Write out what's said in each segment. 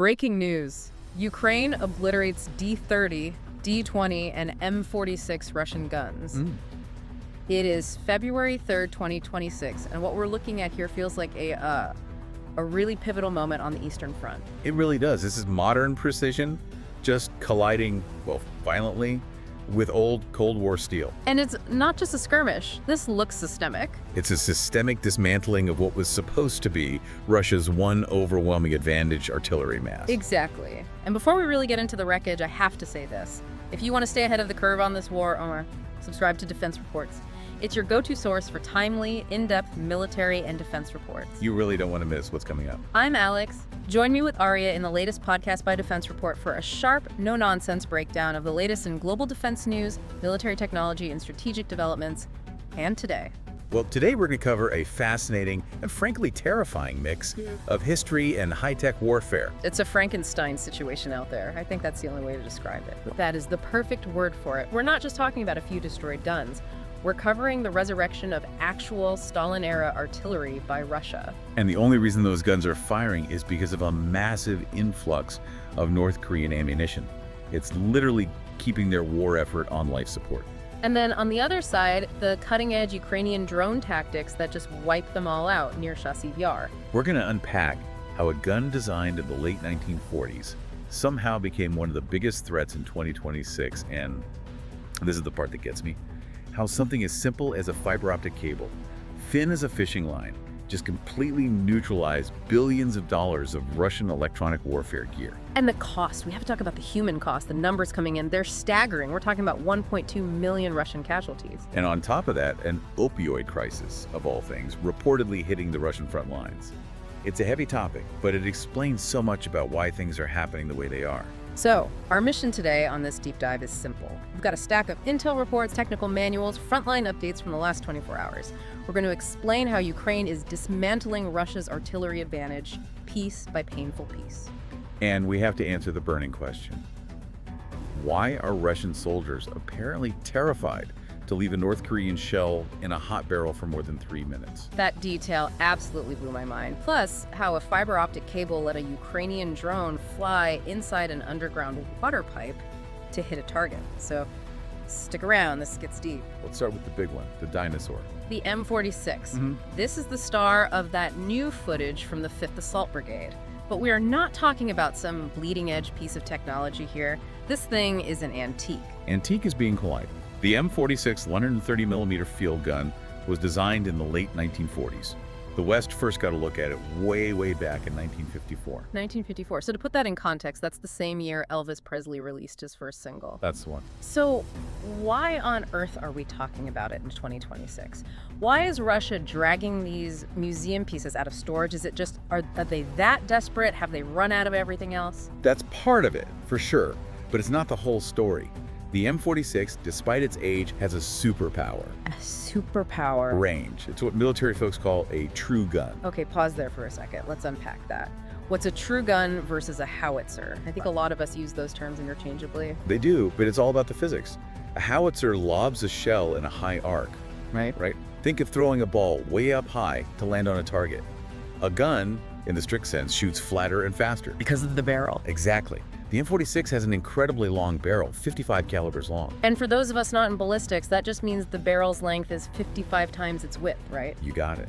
Breaking news. Ukraine obliterates D-30, D-20, and M-46 Russian guns. It is February 3rd, 2026, and what we're looking at here feels like a really pivotal moment on the Eastern Front. It really does. This is modern precision, just colliding, well, violently with old Cold War steel. And it's not just a skirmish. This looks systemic. It's a systemic dismantling of what was supposed to be Russia's one overwhelming advantage artillery mass. Exactly. And before we really get into the wreckage, I have to say this. If you want to stay ahead of the curve on this war, Omar, subscribe to Defense Reports. It's your go-to source for timely, in-depth military and defense reports. You really don't want to miss what's coming up. I'm Alex. Join me with Arya in the latest podcast by Defense Report for a sharp, no-nonsense breakdown of the latest in global defense news, military technology, and strategic developments. And today. Well, today we're going to cover a fascinating and frankly terrifying mix of history and high-tech warfare. It's a Frankenstein situation out there. I think that's the only way to describe it. That is the perfect word for it. We're not just talking about a few destroyed guns. We're covering the resurrection of actual Stalin-era artillery by Russia. And the only reason those guns are firing is because of a massive influx of North Korean ammunition. It's literally keeping their war effort on life support. And then on the other side, the cutting-edge Ukrainian drone tactics that just wiped them all out near Chasiv Yar. We're going to unpack how a gun designed in the late 1940s somehow became one of the biggest threats in 2026, and this is the part that gets me. How something as simple as a fiber optic cable, thin as a fishing line, just completely neutralized billions of dollars of Russian electronic warfare gear. And the cost, we have to talk about the human cost, the numbers coming in, they're staggering. We're talking about 1.2 million Russian casualties. And on top of that, an opioid crisis, of all things, reportedly hitting the Russian front lines. It's a heavy topic, but it explains so much about why things are happening the way they are. So, our mission today on this deep dive is simple. We've got a stack of intel reports, technical manuals, frontline updates from the last 24 hours. We're going to explain how Ukraine is dismantling Russia's artillery advantage, piece by painful piece. And we have to answer the burning question. Why are Russian soldiers apparently terrified to leave a North Korean shell in a hot barrel for more than 3 minutes? That detail absolutely blew my mind. Plus, how a fiber optic cable let a Ukrainian drone fly inside an underground water pipe to hit a target. So stick around, this gets deep. Let's start with the big one, the dinosaur. The M-46. This is the star of that new footage from the 5th Assault Brigade. But we are not talking about some bleeding-edge piece of technology here. This thing is an antique. Antique is being polite. The M-46 130mm field gun was designed in the late 1940s. The West first got a look at it way back in 1954. 1954. So to put that in context, that's the same year Elvis Presley released his first single. That's the one. So why on earth are we talking about it in 2026? Why is Russia dragging these museum pieces out of storage? Is it just, are they that desperate? Have they run out of everything else? That's part of it, for sure, but it's not the whole story. The M-46, despite its age, has a superpower. A superpower? Range. It's what military folks call a true gun. Okay, pause there for a second. Let's unpack that. What's a true gun versus a howitzer? I think a lot of us use those terms interchangeably. They do, but it's all about the physics. A howitzer lobs a shell in a high arc. Right? Think of throwing a ball way up high to land on a target. A gun, in the strict sense, shoots flatter and faster. Because of the barrel. Exactly. The M-46 has an incredibly long barrel, 55 calibers long. And for those of us not in ballistics, that just means the barrel's length is 55 times its width, right? You got it.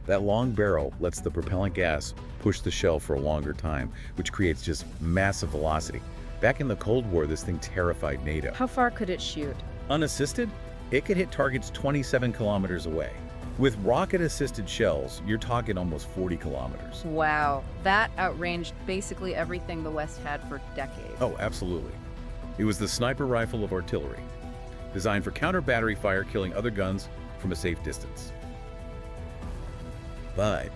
That long barrel lets the propellant gas push the shell for a longer time, which creates just massive velocity. Back in the Cold War, this thing terrified NATO. How far could it shoot? Unassisted, it could hit targets 27 kilometers away. With rocket-assisted shells, you're talking almost 40 kilometers. Wow, that outranged basically everything the West had for decades. Oh, absolutely. It was the sniper rifle of artillery, designed for counter-battery fire, killing other guns from a safe distance. But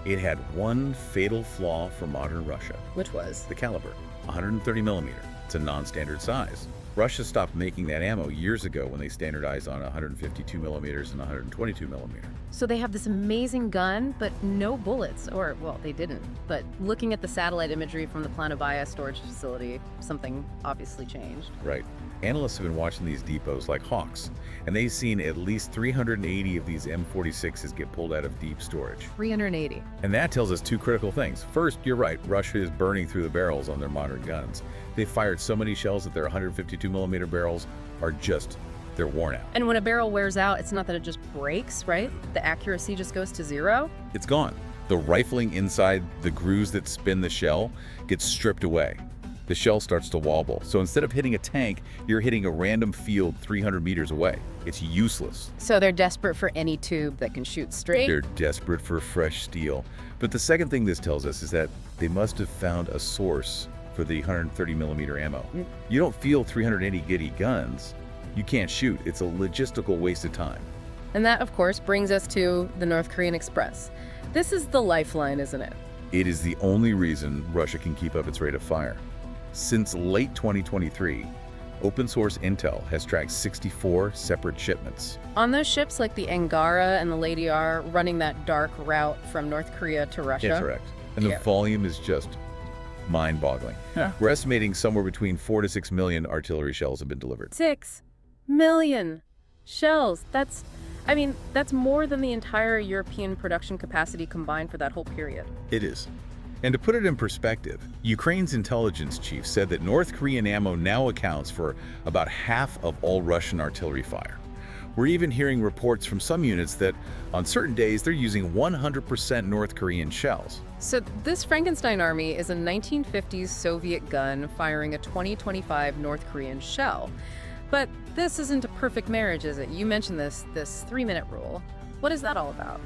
it had one fatal flaw for modern Russia. Which was? The caliber, 130mm. It's a non-standard size. Russia stopped making that ammo years ago when they standardized on 152 millimeters and 122 millimeter. So they have this amazing gun, but no bullets. Or, well, they didn't. But looking at the satellite imagery from the Planovaya storage facility, something obviously changed. Right. Analysts have been watching these depots like hawks, and they've seen at least 380 of these M-46s get pulled out of deep storage. 380. And that tells us two critical things. First, you're right, Russia is burning through the barrels on their modern guns. They fired so many shells that their 152 millimeter barrels are they're worn out. And when a barrel wears out, it's not that it just breaks, right? The accuracy just goes to zero. It's gone. The rifling inside the grooves that spin the shell gets stripped away. The shell starts to wobble. So instead of hitting a tank, you're hitting a random field 300 meters away. It's useless. So they're desperate for any tube that can shoot straight. They're desperate for fresh steel. But the second thing this tells us is that they must have found a source for the 130 millimeter ammo. You don't field 380 giddy guns. You can't shoot. It's a logistical waste of time. And that, of course, brings us to the North Korean Express. This is the lifeline, isn't it? It is the only reason Russia can keep up its rate of fire. Since late 2023, open source intel has tracked 64 separate shipments. On those ships like the Angara and the Lady R running that dark route from North Korea to Russia. That's correct. And the volume is just mind-boggling. Yeah. We're estimating somewhere between 4 to 6 million artillery shells have been delivered. 6 million shells. That's more than the entire European production capacity combined for that whole period. It is. And to put it in perspective, Ukraine's intelligence chief said that North Korean ammo now accounts for about half of all Russian artillery fire. We're even hearing reports from some units that on certain days they're using 100% North Korean shells. So this Frankenstein army is a 1950s Soviet gun firing a 2025 North Korean shell. But this isn't a perfect marriage, is it? You mentioned this 3-minute rule. What is that all about?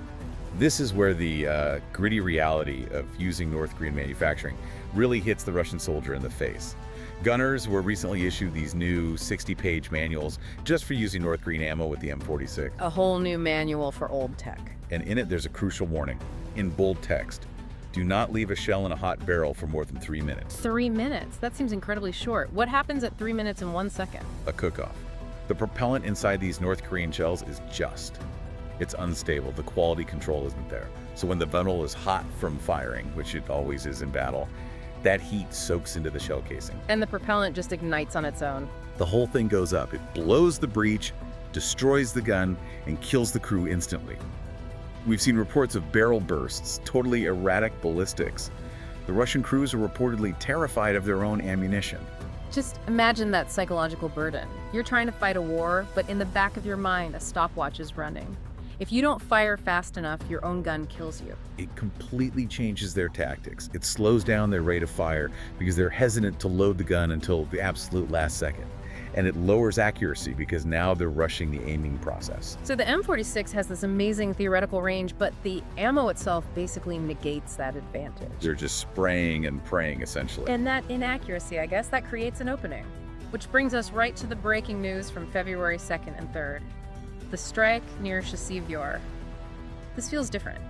This is where the gritty reality of using North Korean manufacturing really hits the Russian soldier in the face. Gunners were recently issued these new 60-page manuals just for using North Korean ammo with the M-46. A whole new manual for old tech. And in it, there's a crucial warning in bold text. Do not leave a shell in a hot barrel for more than 3 minutes. 3 minutes? That seems incredibly short. What happens at 3 minutes and 1 second? A cook-off. The propellant inside these North Korean shells is it's unstable. The quality control isn't there. So when the funnel is hot from firing, which it always is in battle, that heat soaks into the shell casing. And the propellant just ignites on its own. The whole thing goes up. It blows the breech, destroys the gun, and kills the crew instantly. We've seen reports of barrel bursts, totally erratic ballistics. The Russian crews are reportedly terrified of their own ammunition. Just imagine that psychological burden. You're trying to fight a war, but in the back of your mind, a stopwatch is running. If you don't fire fast enough, your own gun kills you. It completely changes their tactics. It slows down their rate of fire because they're hesitant to load the gun until the absolute last second. And it lowers accuracy because now they're rushing the aiming process. So the M-46 has this amazing theoretical range, but the ammo itself basically negates that advantage. They're just spraying and praying, essentially. And that inaccuracy, I guess, that creates an opening. Which brings us right to the breaking news from February 2nd and 3rd. The strike near Chasiv. This feels different.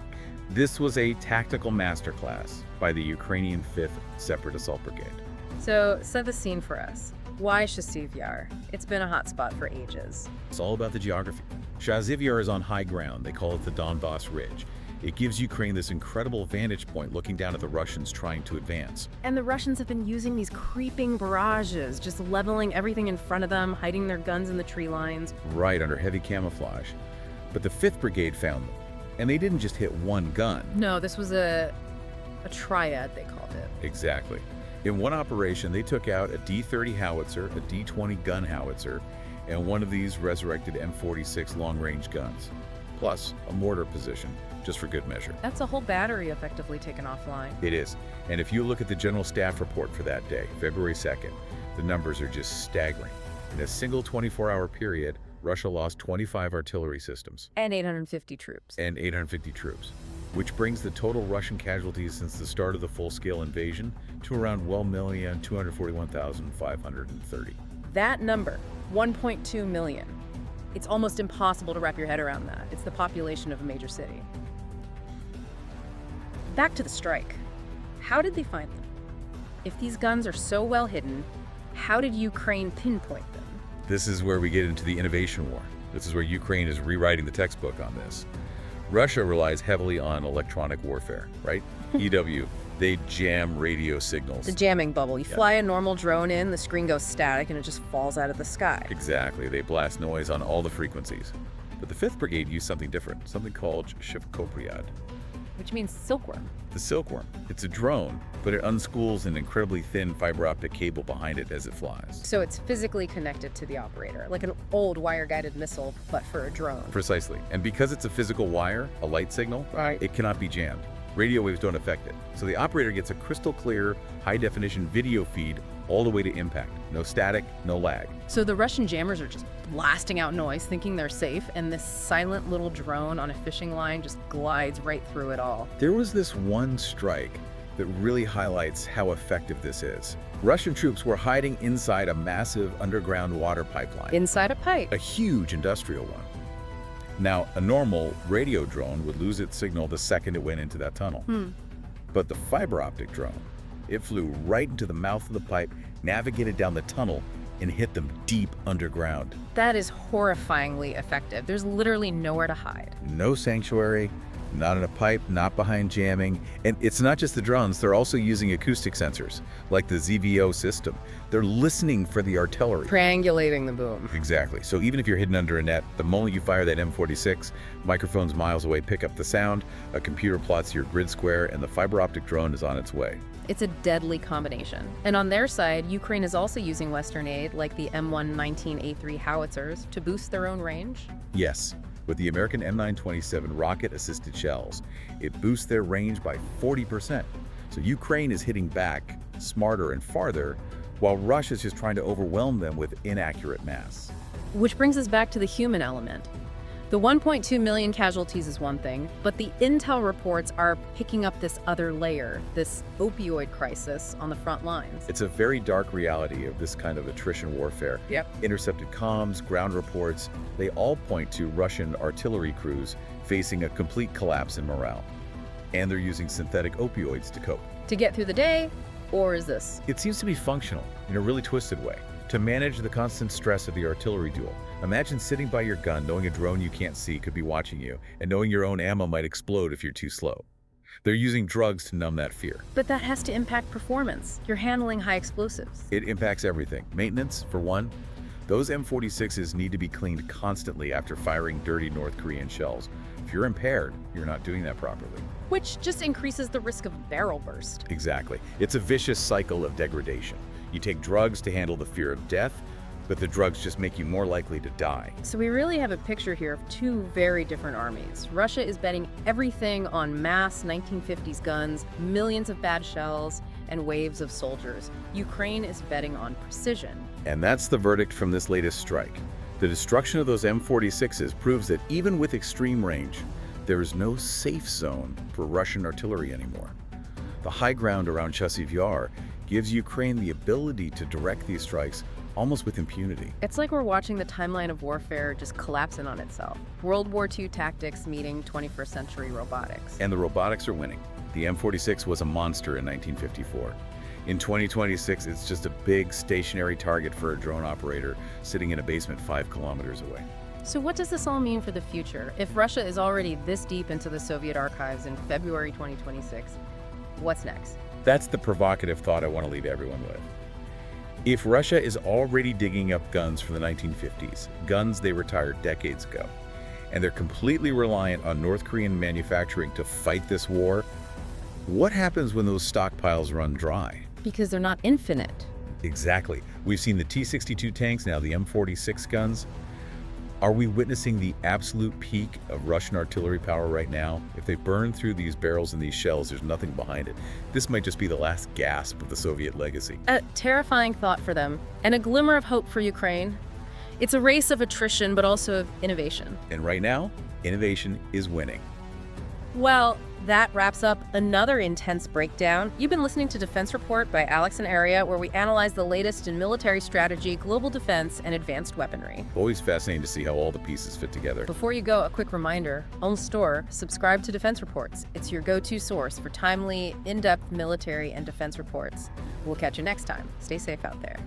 This was a tactical masterclass by the Ukrainian 5th Separate Assault Brigade. So set the scene for us. Why Chasiv? It's been a hot spot for ages. It's all about the geography. Chasiv is on high ground. They call it the Donbass Ridge. It gives Ukraine this incredible vantage point looking down at the Russians trying to advance. And the Russians have been using these creeping barrages, just leveling everything in front of them, hiding their guns in the tree lines. Right, under heavy camouflage. But the 5th Brigade found them. And they didn't just hit one gun. No, this was a triad, they called it. Exactly. In one operation, they took out a D-30 howitzer, a D-20 gun howitzer, and one of these resurrected M-46 long-range guns, plus a mortar position, just for good measure. That's a whole battery effectively taken offline. It is. And if you look at the General Staff report for that day, February 2nd, the numbers are just staggering. In a single 24-hour period, Russia lost 25 artillery systems. And 850 troops. Which brings the total Russian casualties since the start of the full-scale invasion to around 1,241,530. That number, 1.2 million. It's almost impossible to wrap your head around that. It's the population of a major city. Back to the strike. How did they find them? If these guns are so well hidden, how did Ukraine pinpoint them? This is where we get into the innovation war. This is where Ukraine is rewriting the textbook on this. Russia relies heavily on electronic warfare, right? EW, they jam radio signals. The jamming bubble. You fly a normal drone in, the screen goes static, and it just falls out of the sky. Exactly. They blast noise on all the frequencies. But the 5th Brigade used something different, something called Shivkopriad. Which means silkworm. The silkworm. It's a drone, but it unspools an incredibly thin fiber optic cable behind it as it flies. So it's physically connected to the operator, like an old wire-guided missile, but for a drone. Precisely. And because it's a physical wire, a light signal, it cannot be jammed. Radio waves don't affect it. So the operator gets a crystal clear, high-definition video feed all the way to impact. No static, no lag. So the Russian jammers are just blasting out noise, thinking they're safe, and this silent little drone on a fishing line just glides right through it all. There was this one strike that really highlights how effective this is. Russian troops were hiding inside a massive underground water pipeline. Inside a pipe. A huge industrial one. Now, a normal radio drone would lose its signal the second it went into that tunnel. But the fiber optic drone, it flew right into the mouth of the pipe, navigated down the tunnel, and hit them deep underground. That is horrifyingly effective. There's literally nowhere to hide. No sanctuary, not in a pipe, not behind jamming. And it's not just the drones, they're also using acoustic sensors, like the ZVO system. They're listening for the artillery. Triangulating the boom. Exactly. So even if you're hidden under a net, the moment you fire that M-46, microphones miles away pick up the sound, a computer plots your grid square, and the fiber optic drone is on its way. It's a deadly combination. And on their side, Ukraine is also using Western aid, like the M119A3 howitzers, to boost their own range. Yes. With the American M927 rocket-assisted shells, it boosts their range by 40%. So Ukraine is hitting back smarter and farther, while Russia is just trying to overwhelm them with inaccurate mass. Which brings us back to the human element. The 1.2 million casualties is one thing, but the intel reports are picking up this other layer, this opioid crisis on the front lines. It's a very dark reality of this kind of attrition warfare. Intercepted comms, ground reports, they all point to Russian artillery crews facing a complete collapse in morale. And they're using synthetic opioids to cope. To get through the day, or is this? It seems to be functional in a really twisted way. To manage the constant stress of the artillery duel. Imagine sitting by your gun knowing a drone you can't see could be watching you, and knowing your own ammo might explode if you're too slow. They're using drugs to numb that fear. But that has to impact performance. You're handling high explosives. It impacts everything. Maintenance, for one. Those M-46s need to be cleaned constantly after firing dirty North Korean shells. If you're impaired, you're not doing that properly. Which just increases the risk of barrel burst. Exactly. It's a vicious cycle of degradation. You take drugs to handle the fear of death, but the drugs just make you more likely to die. So we really have a picture here of two very different armies. Russia is betting everything on mass 1950s guns, millions of bad shells, and waves of soldiers. Ukraine is betting on precision. And that's the verdict from this latest strike. The destruction of those M-46s proves that even with extreme range, there is no safe zone for Russian artillery anymore. The high ground around Chasiv Yar gives Ukraine the ability to direct these strikes almost with impunity. It's like we're watching the timeline of warfare just collapse in on itself. World War II tactics meeting 21st century robotics. And the robotics are winning. The M-46 was a monster in 1954. In 2026, it's just a big stationary target for a drone operator sitting in a basement 5 kilometers away. So what does this all mean for the future? If Russia is already this deep into the Soviet archives in February 2026, what's next? That's the provocative thought I want to leave everyone with. If Russia is already digging up guns from the 1950s, guns they retired decades ago, and they're completely reliant on North Korean manufacturing to fight this war, what happens when those stockpiles run dry? Because they're not infinite. Exactly. We've seen the T-62 tanks, now the M-46 guns. Are we witnessing the absolute peak of Russian artillery power right now? If they burn through these barrels and these shells, there's nothing behind it. This might just be the last gasp of the Soviet legacy. A terrifying thought for them, and a glimmer of hope for Ukraine. It's a race of attrition, but also of innovation. And right now, innovation is winning. Well, that wraps up another intense breakdown. You've been listening to Defense Report by Alex and Aria, where we analyze the latest in military strategy, global defense, and advanced weaponry. Always fascinating to see how all the pieces fit together. Before you go, a quick reminder. On store, subscribe to Defense Reports. It's your go-to source for timely, in-depth military and defense reports. We'll catch you next time. Stay safe out there.